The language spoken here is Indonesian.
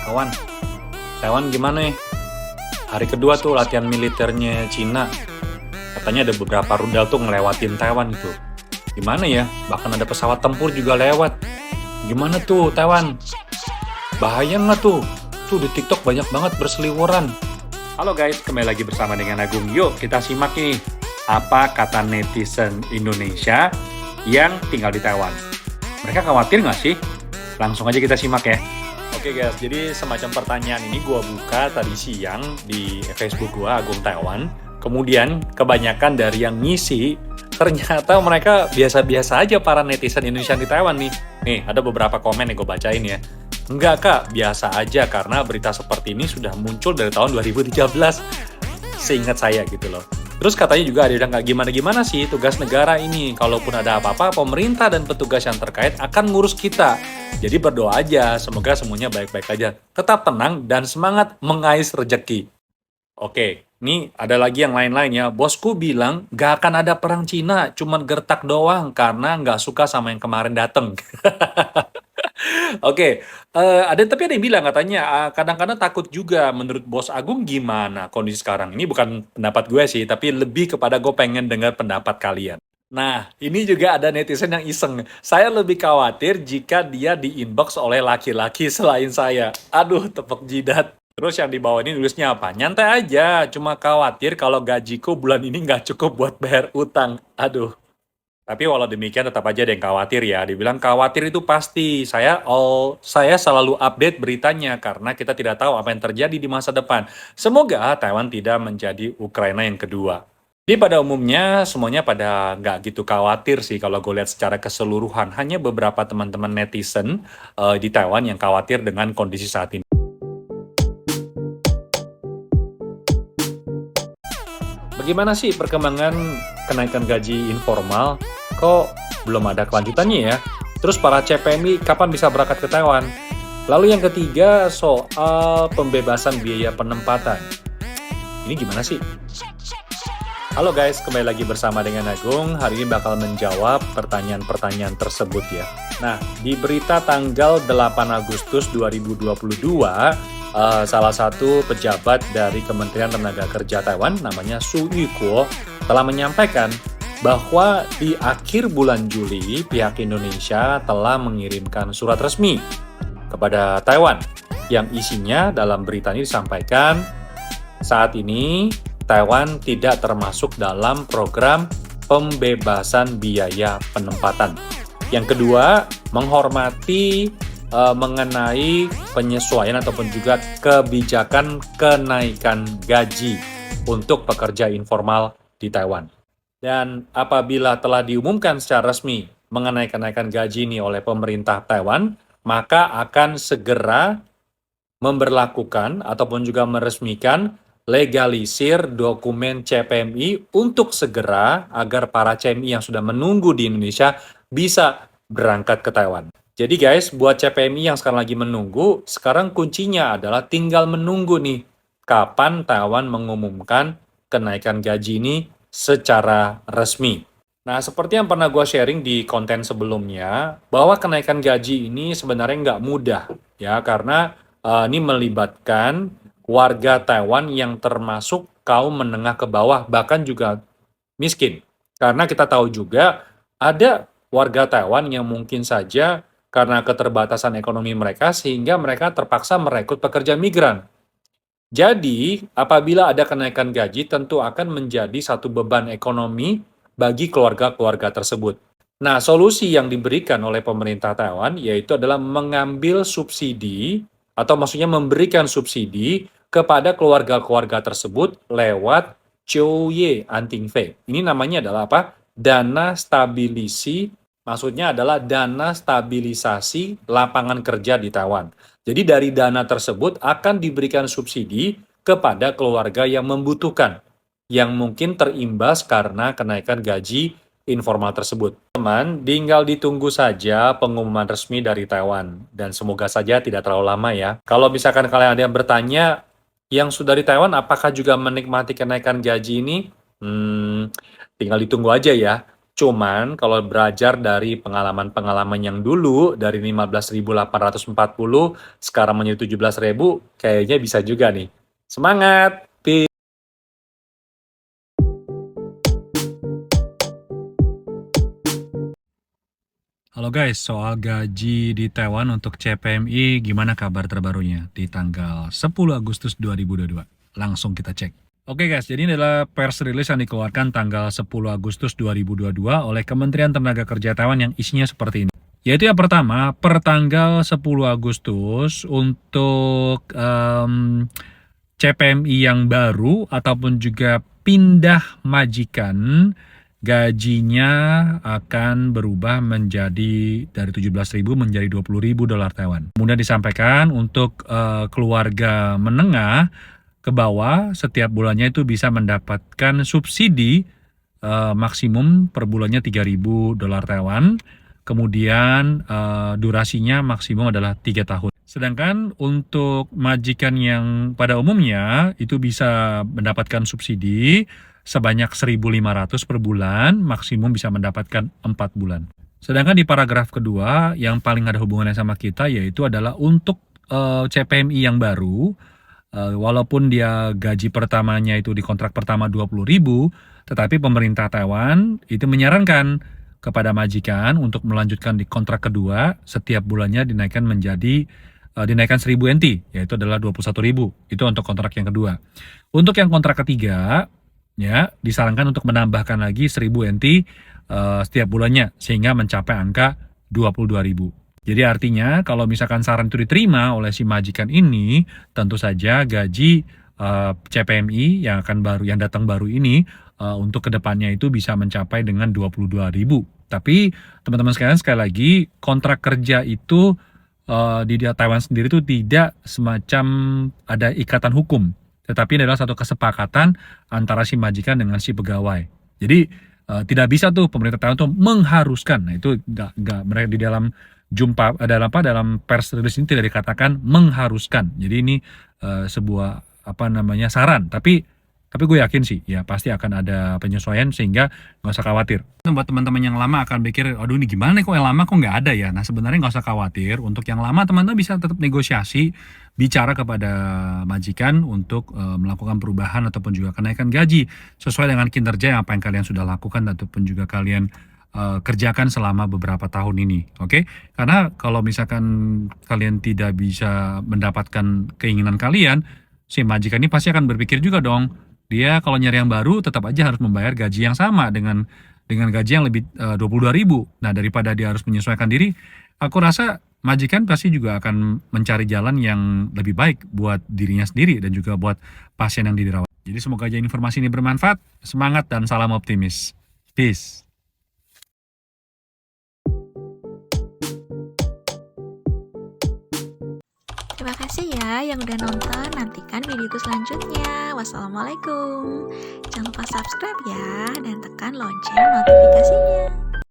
Kawan, Taiwan gimana nih? Hari kedua tuh latihan militernya Cina. Katanya ada beberapa rudal tuh ngelewatin Taiwan itu. Gimana ya? Bahkan ada pesawat tempur juga lewat. Gimana tuh Taiwan? Bahaya nggak tuh? Tuh di TikTok banyak banget berseliweran. Halo guys, kembali lagi bersama dengan Agung. Yuk kita simak nih, apa kata netizen Indonesia yang tinggal di Taiwan. Mereka khawatir nggak sih? Langsung aja kita simak ya. Oke guys, jadi semacam pertanyaan ini gue buka tadi siang di Facebook gue, Agung Taiwan. Kemudian kebanyakan dari yang ngisi, ternyata mereka biasa-biasa aja para netizen Indonesia di Taiwan nih. Nih, ada beberapa komen yang gue bacain ya. Enggak kak, biasa aja karena berita seperti ini sudah muncul dari tahun 2013. Seingat saya gitu loh. Terus katanya juga ada yang nggak gimana-gimana sih tugas negara ini. Kalaupun ada apa-apa, pemerintah dan petugas yang terkait akan ngurus kita. Jadi berdoa aja, semoga semuanya baik-baik aja. Tetap tenang dan semangat mengais rejeki. Oke, nih ada lagi yang lain-lain ya. Bosku bilang nggak akan ada perang Cina, cuman gertak doang karena nggak suka sama yang kemarin dateng. Oke, tapi ada yang bilang katanya kadang-kadang takut juga. Menurut Bos Agung gimana kondisi sekarang? Ini bukan pendapat gue sih, tapi lebih kepada gue pengen dengar pendapat kalian. Nah, ini juga ada netizen yang iseng. Saya lebih khawatir jika dia di-inbox oleh laki-laki selain saya. Aduh, tepuk jidat. Terus yang di bawah ini nulisnya apa? Nyantai aja, cuma khawatir kalau gajiku bulan ini nggak cukup buat bayar utang. Aduh. Tapi walau demikian tetap aja ada yang khawatir ya. Dibilang khawatir itu pasti. Saya selalu update beritanya karena kita tidak tahu apa yang terjadi di masa depan. Semoga Taiwan tidak menjadi Ukraina yang kedua. Jadi pada umumnya semuanya pada nggak gitu khawatir sih kalau gue lihat secara keseluruhan. Hanya beberapa teman-teman netizen di Taiwan yang khawatir dengan kondisi saat ini. Bagaimana sih perkembangan kenaikan gaji informal? Kok belum ada kelanjutannya ya? Terus para CPNI kapan bisa berangkat ke Taiwan? Lalu yang ketiga soal pembebasan biaya penempatan. Ini gimana sih? Halo guys, kembali lagi bersama dengan Agung. Hari ini bakal menjawab pertanyaan-pertanyaan tersebut ya. Nah, di berita tanggal 8 Agustus 2022, salah satu pejabat dari Kementerian Tenaga Kerja Taiwan, namanya Su Yukuo, telah menyampaikan bahwa di akhir bulan Juli, pihak Indonesia telah mengirimkan surat resmi kepada Taiwan, yang isinya dalam berita ini disampaikan, saat ini Taiwan tidak termasuk dalam program pembebasan biaya penempatan. Yang kedua, menghormati mengenai penyesuaian ataupun juga kebijakan kenaikan gaji untuk pekerja informal di Taiwan. Dan apabila telah diumumkan secara resmi mengenai kenaikan gaji ini oleh pemerintah Taiwan, maka akan segera memberlakukan ataupun juga meresmikan legalisir dokumen CPMI untuk segera agar para CMI yang sudah menunggu di Indonesia bisa berangkat ke Taiwan. Jadi guys, buat CPMI yang sekarang lagi menunggu, sekarang kuncinya adalah tinggal menunggu nih kapan Taiwan mengumumkan kenaikan gaji ini secara resmi. Nah, seperti yang pernah gue sharing di konten sebelumnya, bahwa kenaikan gaji ini sebenarnya nggak mudah ya, karena ini melibatkan warga Taiwan yang termasuk kaum menengah ke bawah, bahkan juga miskin. Karena kita tahu juga ada warga Taiwan yang mungkin saja karena keterbatasan ekonomi mereka sehingga mereka terpaksa merekrut pekerja migran. Jadi, apabila ada kenaikan gaji tentu akan menjadi satu beban ekonomi bagi keluarga-keluarga tersebut. Nah, solusi yang diberikan oleh pemerintah Taiwan yaitu adalah mengambil subsidi atau maksudnya memberikan subsidi kepada keluarga-keluarga tersebut lewat Chouye Antingfei. Ini namanya adalah apa? Dana stabilisi, maksudnya adalah dana stabilisasi lapangan kerja di Taiwan. Jadi dari dana tersebut akan diberikan subsidi kepada keluarga yang membutuhkan, yang mungkin terimbas karena kenaikan gaji informal tersebut. Teman, tinggal ditunggu saja pengumuman resmi dari Taiwan. Dan semoga saja tidak terlalu lama ya. Kalau misalkan kalian ada yang bertanya, yang sudah di Taiwan apakah juga menikmati kenaikan gaji ini? Tinggal ditunggu aja ya. Cuman kalau belajar dari pengalaman-pengalaman yang dulu dari 15.840 sekarang menjadi 17.000 kayaknya bisa juga nih. Semangat! Halo guys, soal gaji di Taiwan untuk CPMI gimana kabar terbarunya di tanggal 10 Agustus 2022? Langsung kita cek. Oke guys, jadi ini adalah press release yang dikeluarkan tanggal 10 Agustus 2022 oleh Kementerian Tenaga Kerja Taiwan yang isinya seperti ini. Yaitu yang pertama, per tanggal 10 Agustus untuk CPMI yang baru ataupun juga pindah majikan, gajinya akan berubah menjadi dari 17.000 menjadi 20.000 dolar Taiwan. Kemudian disampaikan untuk keluarga menengah ke bawah setiap bulannya itu bisa mendapatkan subsidi maksimum per bulannya 3.000 dolar Taiwan. Kemudian durasinya maksimum adalah 3 tahun. Sedangkan untuk majikan yang pada umumnya itu bisa mendapatkan subsidi sebanyak 1.500 per bulan, maksimum bisa mendapatkan 4 bulan. Sedangkan di paragraf kedua, yang paling ada hubungannya sama kita, yaitu adalah untuk CPMI yang baru, walaupun dia gaji pertamanya itu di kontrak pertama 20.000, tetapi pemerintah Taiwan itu menyarankan kepada majikan untuk melanjutkan di kontrak kedua, setiap bulannya dinaikkan 1.000 NT, yaitu adalah 21.000. Itu untuk kontrak yang kedua. Untuk yang kontrak ketiga, ya disarankan untuk menambahkan lagi 1.000 NT setiap bulannya sehingga mencapai angka 22.000. Jadi artinya kalau misalkan saran itu diterima oleh si majikan ini, tentu saja gaji CPMI yang datang baru ini untuk kedepannya itu bisa mencapai dengan 22.000. Tapi teman-teman sekalian, sekali lagi kontrak kerja itu di Taiwan sendiri itu tidak semacam ada ikatan hukum, tetapi adalah satu kesepakatan antara si majikan dengan si pegawai. Jadi tidak bisa tuh pemerintah Taiwan tuh mengharuskan. Nah itu nggak mereka di dalam dalam pers release ini tidak dikatakan mengharuskan. Jadi ini sebuah saran. Tapi gue yakin sih ya pasti akan ada penyesuaian sehingga nggak usah khawatir. Buat teman-teman yang lama akan pikir, aduh ini gimana nih kok yang lama kok nggak ada ya. Nah sebenarnya nggak usah khawatir. Untuk yang lama teman-teman bisa tetap negosiasi, bicara kepada majikan untuk melakukan perubahan ataupun juga kenaikan gaji sesuai dengan kinerja apa yang kalian sudah lakukan ataupun juga kalian kerjakan selama beberapa tahun ini, oke? Karena kalau misalkan kalian tidak bisa mendapatkan keinginan kalian, si majikan ini pasti akan berpikir juga dong. Dia kalau nyari yang baru tetap aja harus membayar gaji yang sama dengan gaji yang lebih 22.000. Nah, daripada dia harus menyesuaikan diri, aku rasa majikan pasti juga akan mencari jalan yang lebih baik buat dirinya sendiri dan juga buat pasien yang dirawat. Jadi semoga aja informasi ini bermanfaat. Semangat dan salam optimis. Peace. Terima kasih ya yang udah nonton. Nantikan videoku selanjutnya. Wassalamualaikum. Jangan lupa subscribe ya dan tekan lonceng notifikasinya.